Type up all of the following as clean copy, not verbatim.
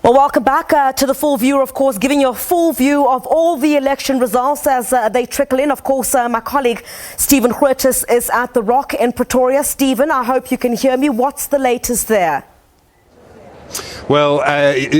Well, welcome back to the Full View, of course, giving you a full view of all the election results as they trickle in. Of course, my colleague Stephen Huertas is at the Rock in Pretoria. Stephen, I hope you can hear me. What's the latest there? Well,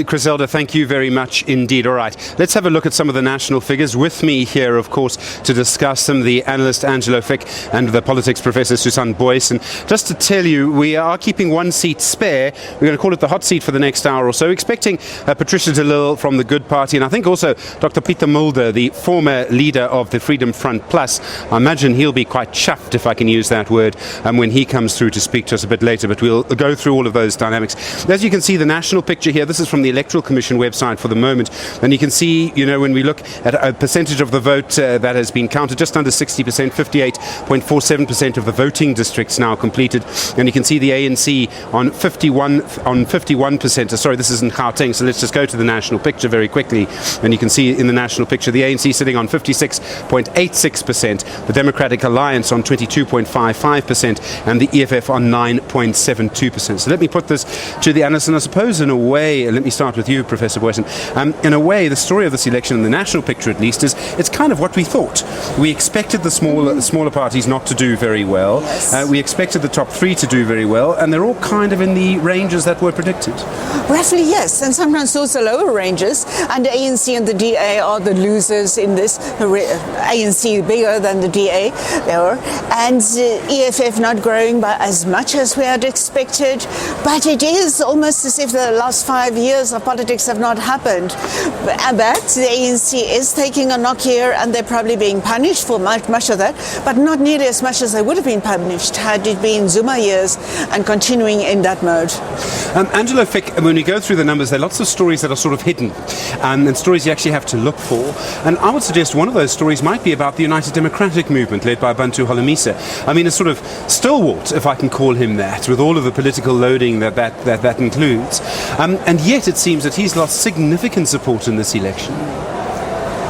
Griselda, thank you very much indeed. All right, let's have a look at some of the national figures. With me here, of course, to discuss them, the analyst Angelo Fick and the politics professor Susan Booysen. Just to tell you, we are keeping one seat spare. We're going to call it the hot seat for the next hour or so, expecting Patricia de Lille from the Good Party, and I think also Dr. Pieter Mulder, the former leader of the Freedom Front Plus. I imagine he'll be quite chuffed, if I can use that word, when he comes through to speak to us a bit later, but we'll go through all of those dynamics. As you can see, the national picture here, this is from the Electoral Commission website for the moment, and you can see, when we look at a percentage of the vote that has been counted, just under 60%, 58.47% of the voting districts now completed, and you can see the ANC on 51%. Sorry, this is in Gauteng, so let's just go to the national picture very quickly, and you can see in the national picture the ANC sitting on 56.86%, the Democratic Alliance on 22.55%, and the EFF on 9.72%. So let me put this to the analysts, and I suppose in a way, let me start with you, Professor Booysen. In a way, the story of this election, in the national picture at least, is it's kind of what we thought. We expected the smaller parties not to do very well. Yes. We expected the top three to do very well, and they're all kind of in the ranges that were predicted. Roughly, yes, and sometimes also lower ranges. And the ANC and the DA are the losers in this. ANC bigger than the DA, and EFF not growing by as much as we had expected. But it is almost as if the last 5 years of politics have not happened. But the ANC is taking a knock here, and they're probably being punished for much of that, but not nearly as much as they would have been punished had it been Zuma years and continuing in that mode. Angelo Fick, when we go through the numbers, there are lots of stories that are sort of hidden, and stories you actually have to look for. And I would suggest one of those stories might be about the United Democratic Movement led by Bantu Holomisa. I mean, a sort of stalwart, if I can call him that, with all of the political loading that includes. And yet it seems that he's lost significant support in this election.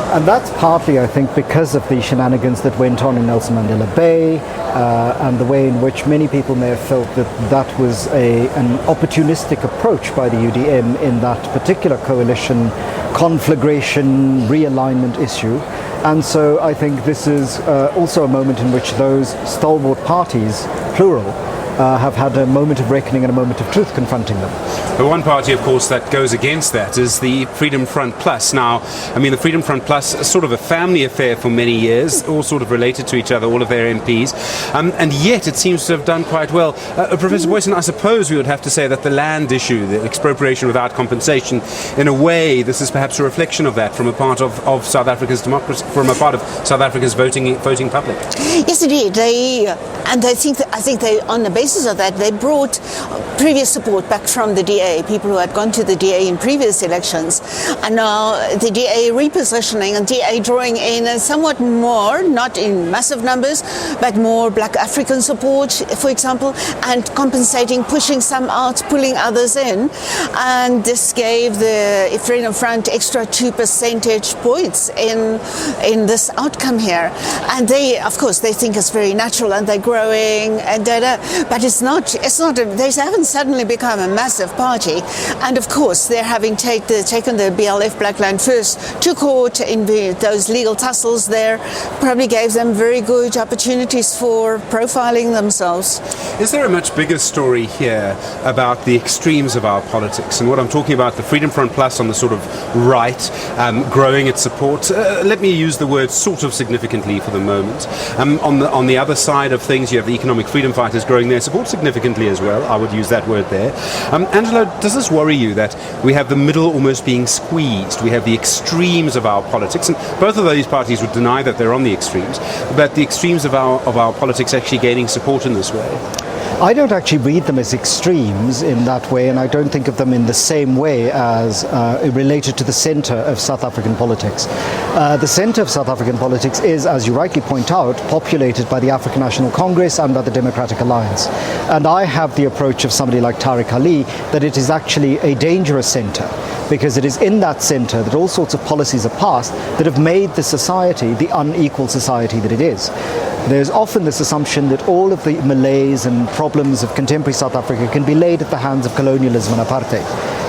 And that's partly, I think, because of the shenanigans that went on in Nelson Mandela Bay, and the way in which many people may have felt that was an opportunistic approach by the UDM in that particular coalition conflagration realignment issue. And so I think this is also a moment in which those stalwart parties, plural, have had a moment of reckoning and a moment of truth confronting them. The one party, of course, that goes against that is the Freedom Front Plus. Now, I mean, the Freedom Front Plus is sort of a family affair for many years, all sort of related to each other, all of their MPs, and yet it seems to have done quite well. Professor Booysen, I suppose we would have to say that the land issue, the expropriation without compensation, in a way, this is perhaps a reflection of that from a part of South Africa's democracy, from a part of South Africa's voting public. Yes, indeed. I think they, on the basis of that, they brought previous support back from the DA, people who had gone to the DA in previous elections, and now the DA repositioning and DA drawing in somewhat more, not in massive numbers, but more Black African support, for example, and compensating, pushing some out, pulling others in, and this gave the Freedom Front extra 2 percentage points in this outcome here. And they, of course, they think it's very natural, and they're growing, and but it's not. They haven't suddenly become a massive party, and of course they're having taken the BLF Black Land First to court in those legal tussles there. Probably gave them very good opportunities for profiling themselves. Is there a much bigger story here about the extremes of our politics? And what I'm talking about, the Freedom Front Plus on the sort of right, growing its support. Let me use the word sort of significantly for the moment. On the other side of things, you have the economic freedom fighters growing their support significantly as well. I would use that word there. Angelo, does this worry you that we have the middle almost being squeezed? We have the extremes of our politics, and both of those parties would deny that they're on the extremes, but the extremes of our politics actually gaining support in this way. I don't actually read them as extremes in that way, and I don't think of them in the same way as related to the centre of South African politics. The centre of South African politics is, as you rightly point out, populated by the African National Congress and by the Democratic Alliance. And I have the approach of somebody like Tariq Ali that it is actually a dangerous centre, because it is in that centre that all sorts of policies are passed that have made the society the unequal society that it is. There's often this assumption that all of the malaise and problems of contemporary South Africa can be laid at the hands of colonialism and apartheid.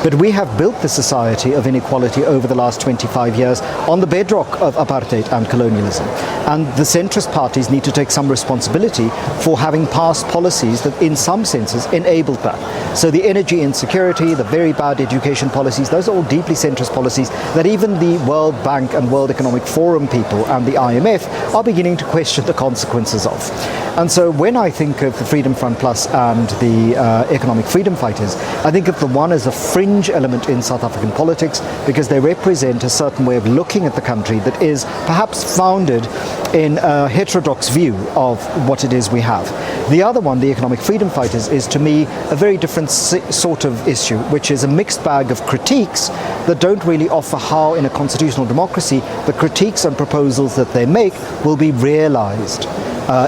But we have built the society of inequality over the last 25 years on the bedrock of apartheid and colonialism. And the centrist parties need to take some responsibility for having passed policies that in some senses enabled that. So the energy insecurity, the very bad education policies, those are all deeply centrist policies that even the World Bank and World Economic Forum people and the IMF are beginning to question the consequences of. And so when I think of the Freedom Front Plus and the economic freedom fighters, I think of the one as a fringe element in South African politics because they represent a certain way of looking at the country that is perhaps founded in a heterodox view of what it is we have. The other one, the economic freedom fighters, is to me a very different sort of issue, which is a mixed bag of critiques that don't really offer how in a constitutional democracy the critiques and proposals that they make will be realized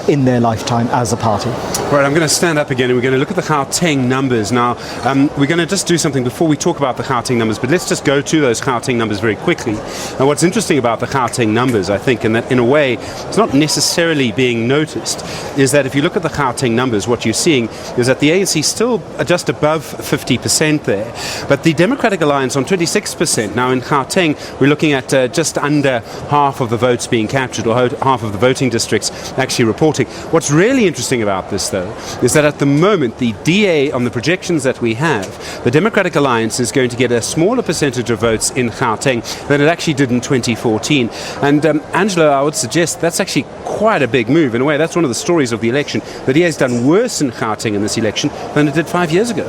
in their lifetime as a party. Right, I'm going to stand up again and we're going to look at the Gauteng numbers. Now, we're going to just do something before we talk about the Gauteng numbers, but let's just go to those Gauteng numbers very quickly. And what's interesting about the Gauteng numbers, I think, and that in a way it's not necessarily being noticed, is that if you look at the Gauteng numbers, what you're seeing is that the ANC is still just above 50% there, but the Democratic Alliance on 26%. Now in Gauteng, we're looking at just under half of the votes being captured, or half of the voting districts actually reporting. What's really interesting about this, though, is that at the moment, the DA, on the projections that we have, the Democratic Alliance is going to get a smaller percentage of votes in Gauteng than it actually did in 2014. And Angelo, I would suggest that's actually quite a big move. In a way, that's one of the stories of the election. The DA has done worse in Gauteng in this election than it did 5 years ago.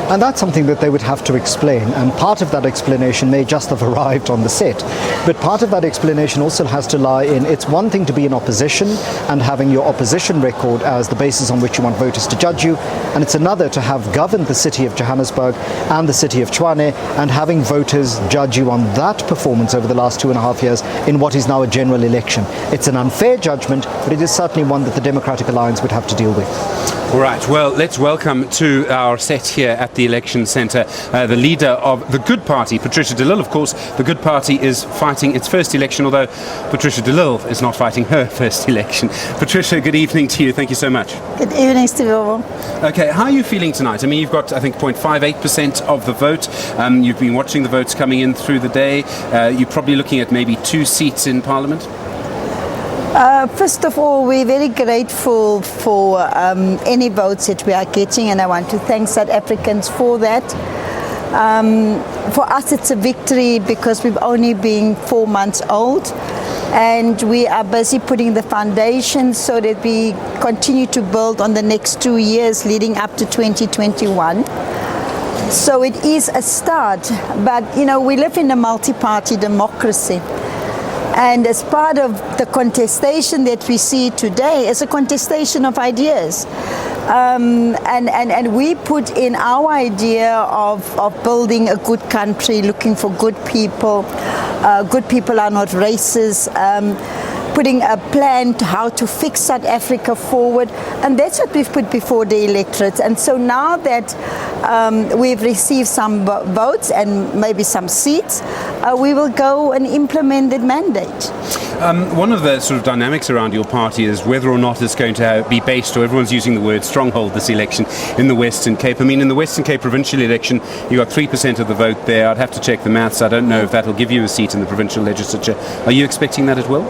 And that's something that they would have to explain, and part of that explanation may just have arrived on the set, but part of that explanation also has to lie in, it's one thing to be in opposition and having your opposition record as the basis on which you want voters to judge you, and it's another to have governed the city of Johannesburg and the city of Tshwane and having voters judge you on that performance over the last 2.5 years in what is now a general election. It's an unfair judgment, but it is certainly one that the Democratic Alliance would have to deal with. All right, well, let's welcome to our set here at the Election Centre the leader of the Good Party, Patricia de Lille. Of course, the Good Party is fighting its first election, although Patricia de Lille is not fighting her first election. Patricia, good evening to you. Thank you so much. Good evening, Steve. Okay, how are you feeling tonight? I mean, you've got, I think, 0.58% of the vote. You've been watching the votes coming in through the day. You're probably looking at maybe 2 seats in Parliament. First of all, we're very grateful for any votes that we are getting, and I want to thank South Africans for that. For us, it's a victory because we've only been 4 months old, and we are busy putting the foundation so that we continue to build on the next 2 years leading up to 2021. So it is a start, but you know, we live in a multi-party democracy. And as part of the contestation that we see today is a contestation of ideas. And we put in our idea of building a good country, looking for good people. Good people are not racist. Putting a plan to how to fix South Africa forward, and that's what we've put before the electorate. And so now that we've received some votes and maybe some seats, we will go and implement that mandate. One of the sort of dynamics around your party is whether or not it's going to be based, or everyone's using the word stronghold this election, in the Western Cape. I mean, in the Western Cape provincial election, you got 3% of the vote there. I'd have to check the maths. I don't know if that'll give you a seat in the provincial legislature. Are you expecting that it will?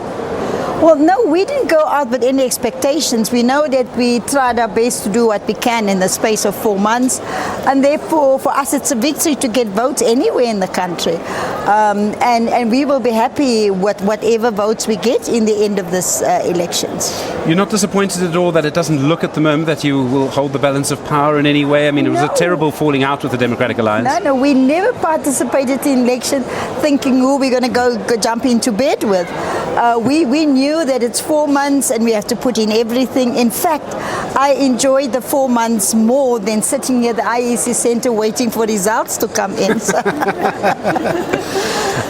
Well, no, we didn't go out with any expectations. We know that we tried our best to do what we can in the space of 4 months, and therefore for us it's a victory to get votes anywhere in the country, and we will be happy with whatever votes we get in the end of this elections. You're not disappointed at all that it doesn't look at the moment that you will hold the balance of power in any way? I mean, it was a terrible falling out with the Democratic Alliance. No, we never participated in election thinking who we're going to go jump into bed with. We knew that it's 4 months and we have to put in everything. In fact, I enjoyed the 4 months more than sitting here at the IEC Centre waiting for results to come in.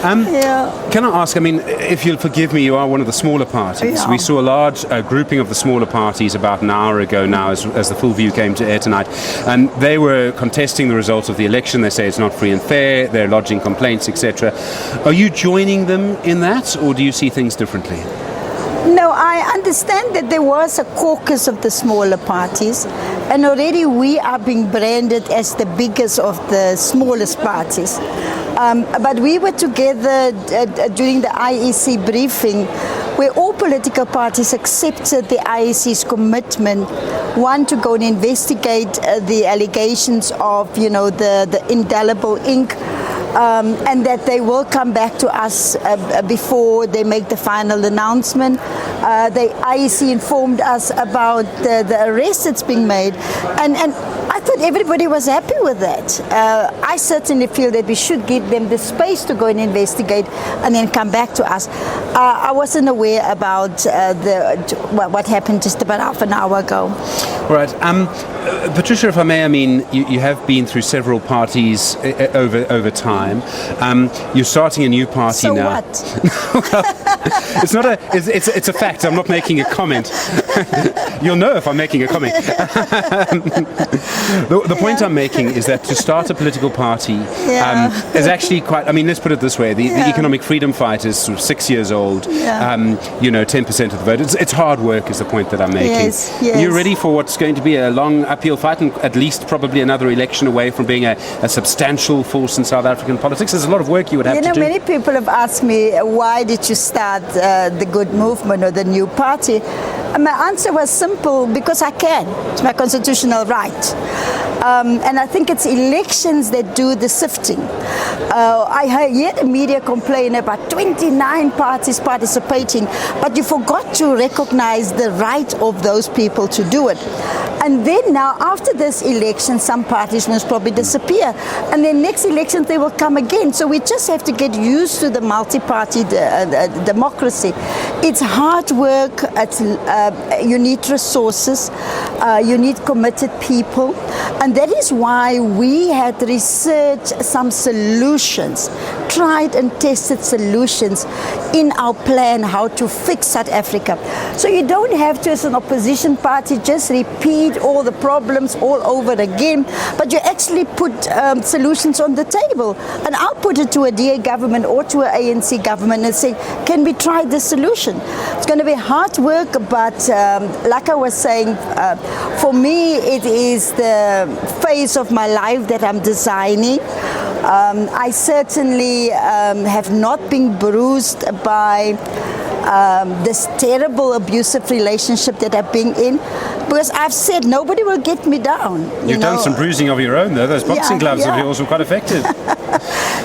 Can I ask, I mean, if you'll forgive me, you are one of the smaller parties. Yeah. We saw a large grouping of the smaller parties about an hour ago now as the Full View came to air tonight, and they were contesting the results of the election. They say it's not free and fair, they're lodging complaints, etc. Are you joining them in that, or do you see things differently? No, I understand that there was a caucus of the smaller parties, and already we are being branded as the biggest of the smallest parties. But we were together during the IEC briefing, where all political parties accepted the IEC's commitment, one, to go and investigate the allegations of, the indelible ink, and that they will come back to us before they make the final announcement. The IEC informed us about the arrest that's being made, and I thought everybody was happy with that. I certainly feel that we should give them the space to go and investigate and then come back to us. I wasn't aware about what happened just about half an hour ago. All right. Patricia, if I may, you have been through several parties over time. You're starting a new party so now. What? Well, it's not a. It's a fact. I'm not making a comment. You'll know if I'm making a comment. The point I'm making is that to start a political party is actually quite. Let's put it this way: the economic freedom fight is sort of 6 years old. 10% of the vote. It's hard work, is the point that I'm making. Yes. You're ready for what's going to be a long uphill fight, and at least probably another election away from being a substantial force in South African politics. There's a lot of work you would have to do. Many people have asked me, why did you start the Good Movement or the new party? And my answer was simple: because I can. It's my constitutional right. And I think it's elections that do the sifting. I hear the media complain about 29 parties participating, but you forgot to recognize the right of those people to do it. And then now, after this election, some parties most probably disappear. And then next election, they will come again. So we just have to get used to the multi-party democracy. It's hard work. You need resources. You need committed people. And that is why we had researched some solutions, tried and tested solutions in our plan how to fix South Africa. So you don't have to, as an opposition party, just repeat all the problems all over again, but you actually put solutions on the table. And I'll put it to a DA government or to an ANC government and say, can we try this solution? It's going to be hard work, but like I was saying, for me, it is the phase of my life that I'm designing. I certainly have not been bruised by this terrible abusive relationship that I've been in, because I've said nobody will get me down. You've done some bruising of your own, though. Those boxing gloves of yours were quite effective.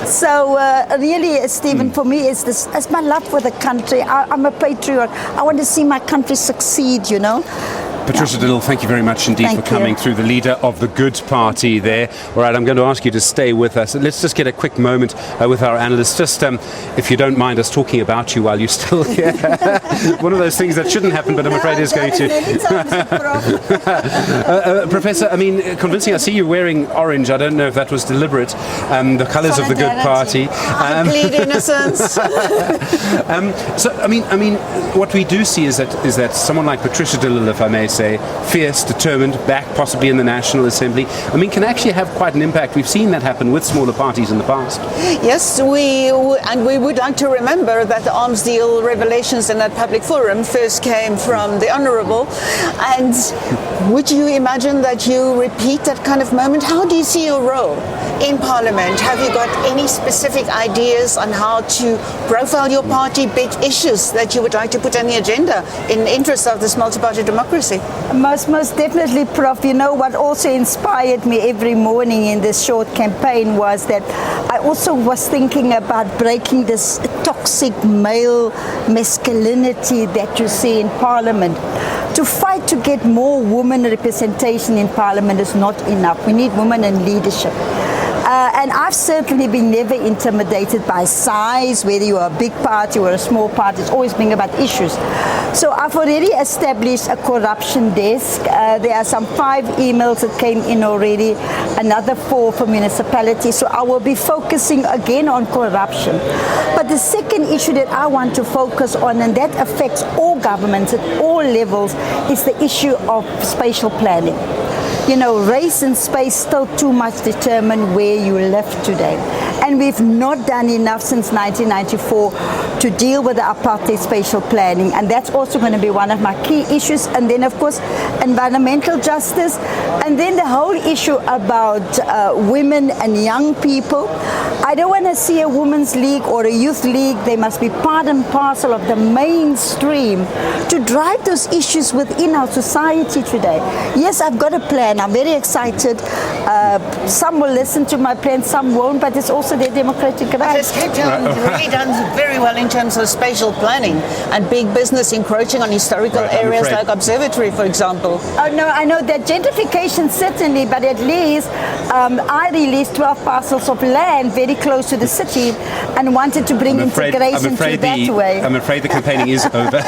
So really, Stephen, for me, it's my love for the country. I'm a patriot. I want to see my country succeed, Patricia Diddle, thank you very much indeed for coming through, the leader of the Good Party there. All right, I'm going to ask you to stay with us. Let's just get a quick moment with our analyst. Just if you don't mind us talking about you while you're still here. One of those things that shouldn't happen, but I'm afraid is going to. Professor, convincing. I see you wearing orange. I don't know if that was deliberate. The colours of the Good Party. I plead innocence. What we do see is that someone like Patricia Diddle, if I may say, fierce, determined, back possibly in the National Assembly, can actually have quite an impact. We've seen that happen with smaller parties in the past. Yes, we would like to remember that the arms deal revelations in that public forum first came from the Honourable. And would you imagine that you repeat that kind of moment? How do you see your role in Parliament? Have you got any specific ideas on how to profile your party, big issues that you would like to put on the agenda in the interest of this multi-party democracy? Most definitely, Prof. What also inspired me every morning in this short campaign was that I also was thinking about breaking this toxic male masculinity that you see in Parliament. To fight to get more women representation in Parliament is not enough. We need women in leadership. And I've certainly been never intimidated by size, whether you're a big party or a small party. It's always been about issues. So I've already established a corruption desk. There are some 5 emails that came in already, another 4 for municipalities. So I will be focusing again on corruption. But the second issue that I want to focus on, and that affects all governments at all levels, is the issue of spatial planning. race and space still too much determine where you live today. And we've not done enough since 1994 to deal with the apartheid spatial planning, and that's also going to be one of my key issues. And then, of course, environmental justice, and then the whole issue about women and young people. I don't want to see a women's league or a youth league. They must be part and parcel of the mainstream to drive those issues within our society today. Yes, I've got a plan. I'm very excited. Some will listen to my plan, some won't, but it's also their democratic right. Cape Town really done very well in terms of spatial planning and big business encroaching on historical areas like Observatory, for example. Oh no, I know that gentrification certainly, but at least I released 12 parcels of land very close to the city and wanted to bring integration to that way. I'm afraid the campaigning is over.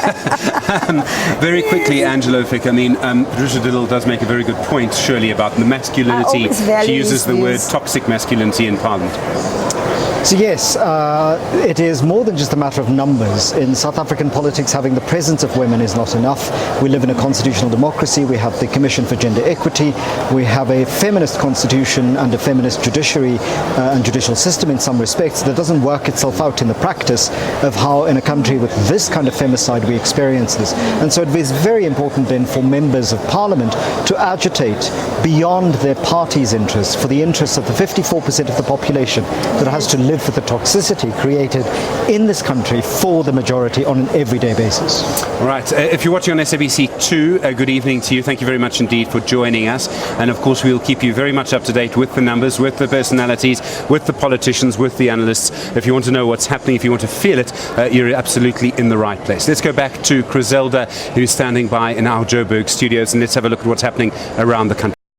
Very quickly, Angelo, Fick, I mean, Patricia Diddle does make a very good point, surely, about the masculinity. She uses the word toxic masculinity in Parliament. So yes, it is more than just a matter of numbers. In South African politics, having the presence of women is not enough. We live in a constitutional democracy. We have the Commission for Gender Equity. We have a feminist constitution and a feminist judiciary and judicial system in some respects that doesn't work itself out in the practice of how in a country with this kind of femicide we experience this. And so it is very important then for members of Parliament to agitate beyond their party's interests for the interests of the 54% of the population that has to live with the toxicity created in this country for the majority on an everyday basis. All right. If you're watching on SABC 2, good evening to you. Thank you very much indeed for joining us. And of course, we'll keep you very much up to date with the numbers, with the personalities, with the politicians, with the analysts. If you want to know what's happening, if you want to feel it, you're absolutely in the right place. Let's go back to Griselda, who's standing by in our Joburg studios, and let's have a look at what's happening around the country.